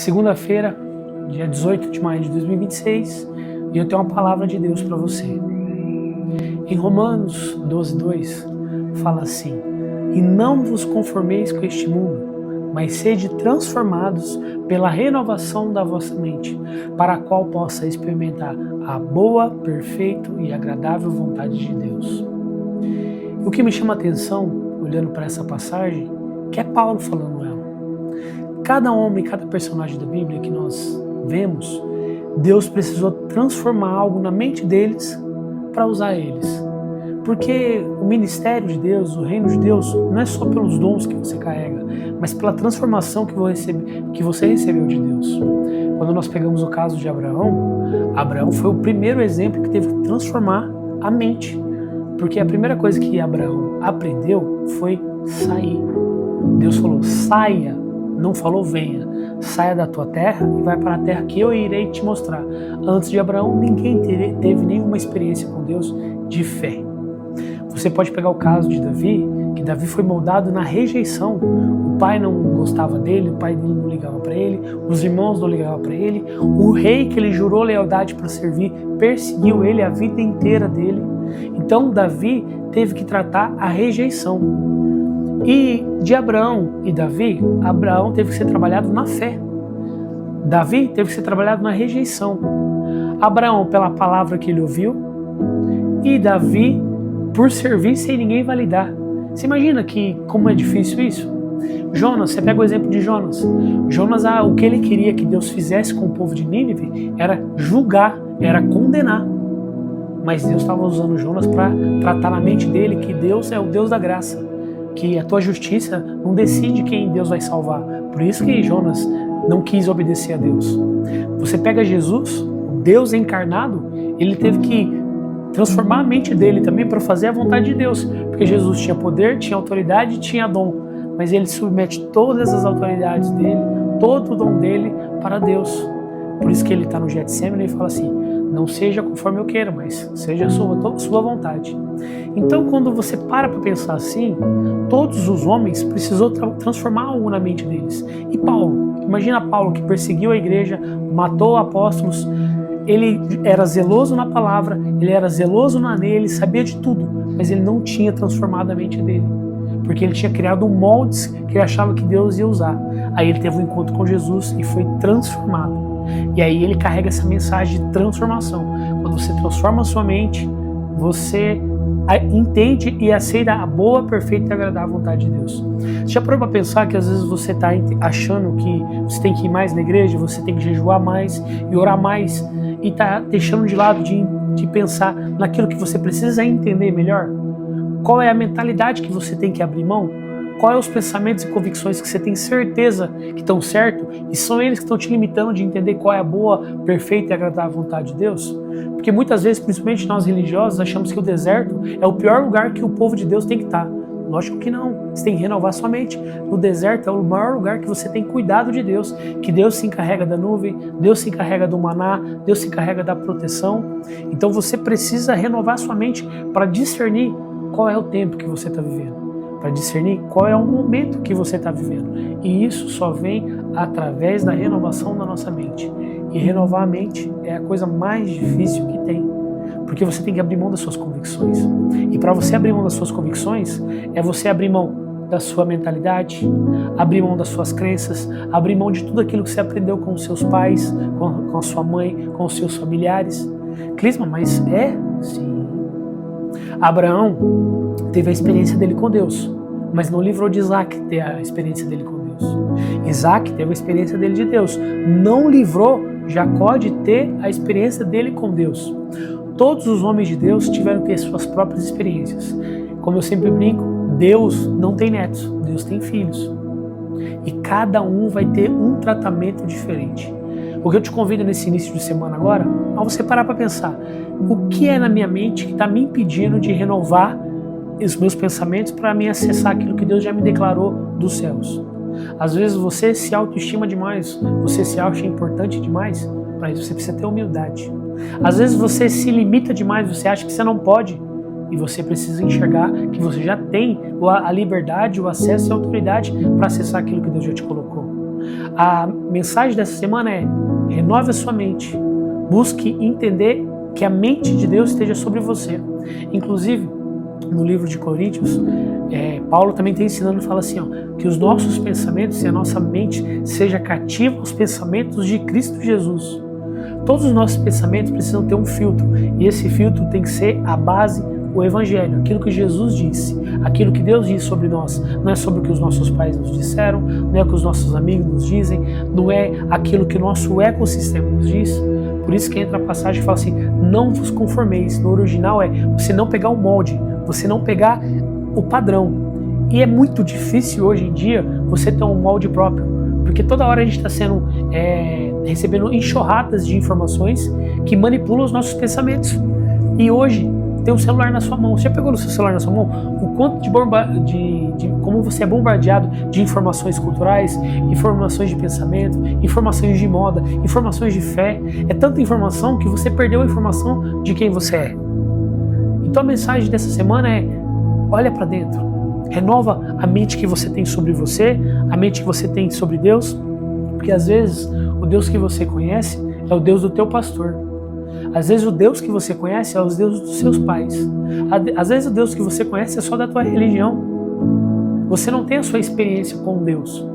Segunda-feira, dia 18 de maio de 2026, e eu tenho uma palavra de Deus para você. Em Romanos 12:2 fala assim: e não vos conformeis com este mundo, mas sede transformados pela renovação da vossa mente, para a qual possa experimentar a boa, perfeita e agradável vontade de Deus. E o que me chama a atenção, olhando para essa passagem, que é Paulo falando ela. Cada homem, cada personagem da Bíblia que nós vemos, Deus precisou transformar algo na mente deles para usar eles. Porque o ministério de Deus, o reino de Deus, não é só pelos dons que você carrega, mas pela transformação que você recebeu de Deus. Quando nós pegamos o caso de Abraão, Abraão foi o primeiro exemplo que teve que transformar a mente. Porque a primeira coisa que Abraão aprendeu foi sair. Deus falou, saia, não falou venha. Saia da tua terra e vai para a terra que eu irei te mostrar. Antes de Abraão, ninguém teve nenhuma experiência com Deus de fé. Você pode pegar o caso de Davi, que Davi foi moldado na rejeição. O pai não gostava dele, o pai dele não ligava para ele, os irmãos não ligavam para ele. O rei que ele jurou lealdade para servir perseguiu ele a vida inteira dele. Então Davi teve que tratar a rejeição. E de Abraão e Davi, Abraão teve que ser trabalhado na fé. Davi teve que ser trabalhado na rejeição. Abraão pela palavra que ele ouviu e Davi por servir sem ninguém validar. Você imagina como é difícil isso? Jonas, você pega o exemplo de Jonas. Jonas, o que ele queria que Deus fizesse com o povo de Nínive era julgar, era condenar. Mas Deus estava usando Jonas para tratar na mente dele que Deus é o Deus da graça, que a tua justiça não decide quem Deus vai salvar. Por isso que Jonas não quis obedecer a Deus. Você pega Jesus, o Deus encarnado, ele teve que transformar a mente dele também para fazer a vontade de Deus, porque Jesus tinha poder, tinha autoridade, tinha dom, mas ele submete todas as autoridades dele, todo o dom dele para Deus. Por isso que ele está no Getsemane e fala assim, não seja conforme eu quero, mas seja a sua vontade. Então quando você para pensar assim, todos os homens precisou transformar algo na mente deles. E Paulo, imagina Paulo que perseguiu a igreja, matou apóstolos, ele era zeloso na palavra, ele era zeloso na lei, ele sabia de tudo, mas ele não tinha transformado a mente dele, porque ele tinha criado moldes que ele achava que Deus ia usar. Aí ele teve um encontro com Jesus e foi transformado. E aí ele carrega essa mensagem de transformação. Quando você transforma a sua mente, você entende e aceita a boa, perfeita e agradável vontade de Deus. Você já parou para pensar que às vezes você está achando que você tem que ir mais na igreja, você tem que jejuar mais e orar mais, e está deixando de lado de pensar naquilo que você precisa entender melhor? Qual é a mentalidade que você tem que abrir mão? Quais os pensamentos e convicções que você tem certeza que estão certos e são eles que estão te limitando de entender qual é a boa, perfeita e agradável vontade de Deus? Porque muitas vezes, principalmente nós religiosos, achamos que o deserto é o pior lugar que o povo de Deus tem que estar. Lógico que não. Você tem que renovar sua mente. No deserto é o maior lugar que você tem cuidado de Deus, que Deus se encarrega da nuvem, Deus se encarrega do maná, Deus se encarrega da proteção. Então você precisa renovar sua mente para discernir qual é o tempo que você está vivendo, para discernir qual é o momento que você está vivendo. E isso só vem através da renovação da nossa mente. E renovar a mente é a coisa mais difícil que tem, porque você tem que abrir mão das suas convicções. E para você abrir mão das suas convicções, é você abrir mão da sua mentalidade, abrir mão das suas crenças, abrir mão de tudo aquilo que você aprendeu com os seus pais, com a sua mãe, com os seus familiares. Clisma, mas sim. Abraão teve a experiência dele com Deus, mas não livrou de Isaac ter a experiência dele com Deus. Isaac teve a experiência dele de Deus, não livrou Jacó de ter a experiência dele com Deus. Todos os homens de Deus tiveram que ter suas próprias experiências. Como eu sempre brinco, Deus não tem netos, Deus tem filhos. E cada um vai ter um tratamento diferente. O que eu te convido nesse início de semana agora, é você parar para pensar, o que é na minha mente que está me impedindo de renovar os meus pensamentos para me acessar aquilo que Deus já me declarou dos céus? Às vezes você se autoestima demais, você se acha importante demais, para isso você precisa ter humildade. Às vezes você se limita demais, você acha que você não pode, e você precisa enxergar que você já tem a liberdade, o acesso e a autoridade para acessar aquilo que Deus já te colocou. A mensagem dessa semana é: renove a sua mente. Busque entender que a mente de Deus esteja sobre você. Inclusive, no livro de Coríntios, Paulo também está ensinando, fala assim, que os nossos pensamentos e a nossa mente seja cativa aos pensamentos de Cristo Jesus. Todos os nossos pensamentos precisam ter um filtro, e esse filtro tem que ser a base, o Evangelho, aquilo que Jesus disse, aquilo que Deus diz sobre nós. Não é sobre o que os nossos pais nos disseram, não é o que os nossos amigos nos dizem, não é aquilo que o nosso ecossistema nos diz. Por isso que entra a passagem que fala assim: não vos conformeis. No original é você não pegar o molde, você não pegar o padrão. E é muito difícil hoje em dia você ter um molde próprio, porque toda hora a gente está recebendo enxurradas de informações que manipulam os nossos pensamentos. E hoje tem um celular na sua mão. Você já pegou no seu celular na sua mão o quanto de como você é bombardeado de informações culturais, informações de pensamento, informações de moda, informações de fé. É tanta informação que você perdeu a informação de quem você é. Então a mensagem dessa semana é: olha para dentro, renova a mente que você tem sobre você, a mente que você tem sobre Deus, porque às vezes o Deus que você conhece é o Deus do teu pastor. Às vezes o Deus que você conhece é o Deus dos seus pais. Às vezes o Deus que você conhece é só da tua religião. Você não tem a sua experiência com Deus.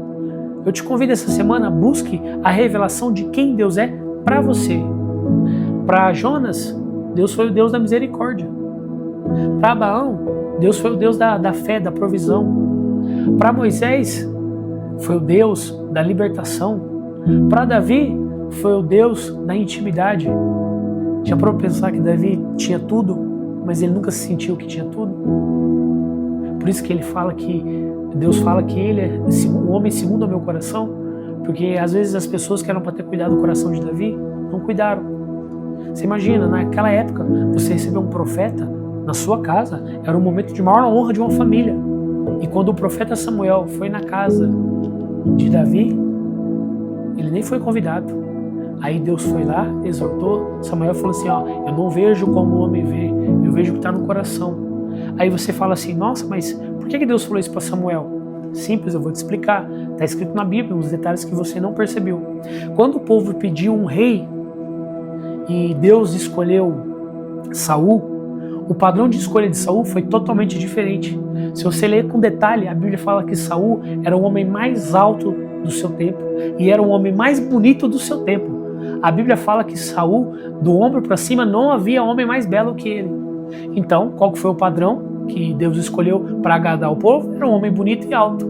Eu te convido essa semana, busque a revelação de quem Deus é para você. Para Jonas, Deus foi o Deus da misericórdia. Para Abraão, Deus foi o Deus da fé, da provisão. Para Moisés, foi o Deus da libertação. Para Davi, foi o Deus da intimidade. Já parou para pensar que Davi tinha tudo, mas ele nunca se sentiu que tinha tudo? Por isso que Deus fala que ele é o homem segundo o meu coração, porque às vezes as pessoas que eram para ter cuidado do coração de Davi não cuidaram. Você imagina, naquela época, você receber um profeta na sua casa era um momento de maior honra de uma família. E quando o profeta Samuel foi na casa de Davi, ele nem foi convidado. Aí Deus foi lá, exortou. Samuel falou assim: eu não vejo como o homem vê, eu vejo o que está no coração. Aí você fala assim: nossa, mas por que Deus falou isso para Samuel? Simples, eu vou te explicar. Está escrito na Bíblia, uns detalhes que você não percebeu. Quando o povo pediu um rei e Deus escolheu Saul, o padrão de escolha de Saul foi totalmente diferente. Se você ler com detalhe, a Bíblia fala que Saul era o homem mais alto do seu tempo e era o homem mais bonito do seu tempo. A Bíblia fala que Saul, do ombro para cima, não havia homem mais belo que ele. Então, qual foi o padrão que Deus escolheu para agradar o povo? Era um homem bonito e alto.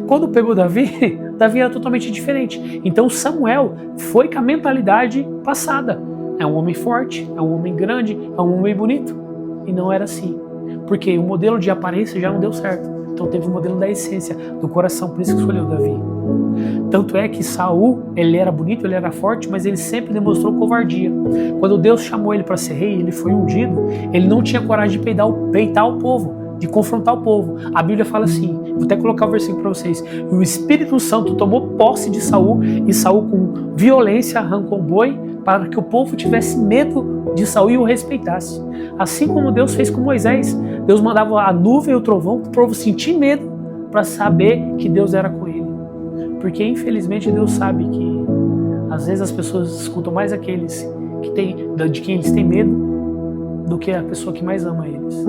Quando pegou Davi, Davi era totalmente diferente. Então Samuel foi com a mentalidade passada. É um homem forte, é um homem grande, é um homem bonito. E não era assim. Porque o modelo de aparência já não deu certo. Então teve o modelo da essência, do coração, por isso que escolheu Davi. Tanto é que Saul, ele era bonito, ele era forte, mas ele sempre demonstrou covardia. Quando Deus chamou ele para ser rei, ele foi ungido, ele não tinha coragem de peitar o povo, de confrontar o povo. A Bíblia fala assim, vou até colocar o versículo para vocês: e o Espírito Santo tomou posse de Saul, e Saul com violência arrancou o boi, para que o povo tivesse medo de Saul e o respeitasse. Assim como Deus fez com Moisés, Deus mandava a nuvem e o trovão para o povo sentir medo, para saber que Deus era com ele. Porque infelizmente Deus sabe que às vezes as pessoas escutam mais aqueles de quem eles têm medo do que a pessoa que mais ama eles.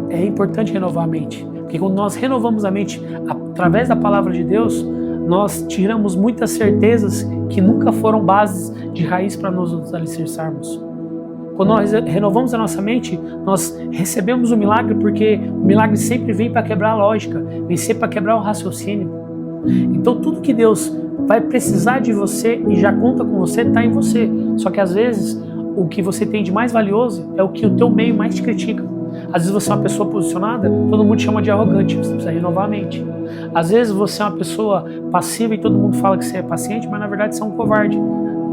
É importante renovar a mente, porque quando nós renovamos a mente através da palavra de Deus, nós tiramos muitas certezas que nunca foram bases de raiz para nos alicerçarmos. Quando nós renovamos a nossa mente, nós recebemos o milagre, porque o milagre sempre vem para quebrar a lógica, vem sempre para quebrar o raciocínio. Então tudo que Deus vai precisar de você e já conta com você, está em você. Só que às vezes o que você tem de mais valioso é o que o teu meio mais te critica. Às vezes você é uma pessoa posicionada, todo mundo chama de arrogante, você precisa renovar a mente. Às vezes você é uma pessoa passiva e todo mundo fala que você é paciente, mas na verdade você é um covarde.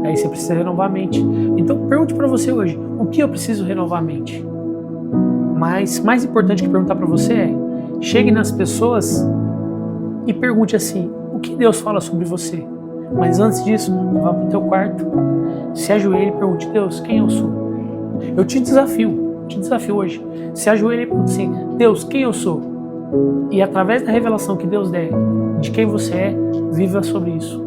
Aí você precisa renovar a mente. Então pergunte para você hoje: o que eu preciso renovar a mente? Mas mais importante que perguntar para você é: chegue nas pessoas e pergunte assim: o que Deus fala sobre você? Mas antes disso, vá para o teu quarto, se ajoelhe e pergunte: Deus, quem eu sou? Eu te desafio hoje. Se ajoelhe e pergunte assim: Deus, quem eu sou? E através da revelação que Deus der de quem você é, viva sobre isso.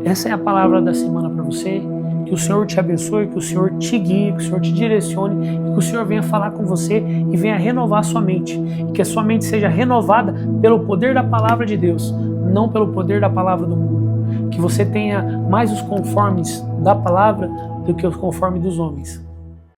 Essa é a palavra da semana para você. Que o Senhor te abençoe, que o Senhor te guie, que o Senhor te direcione, e que o Senhor venha falar com você e venha renovar a sua mente. E que a sua mente seja renovada pelo poder da palavra de Deus, não pelo poder da palavra do mundo. Que você tenha mais os conformes da palavra do que os conformes dos homens.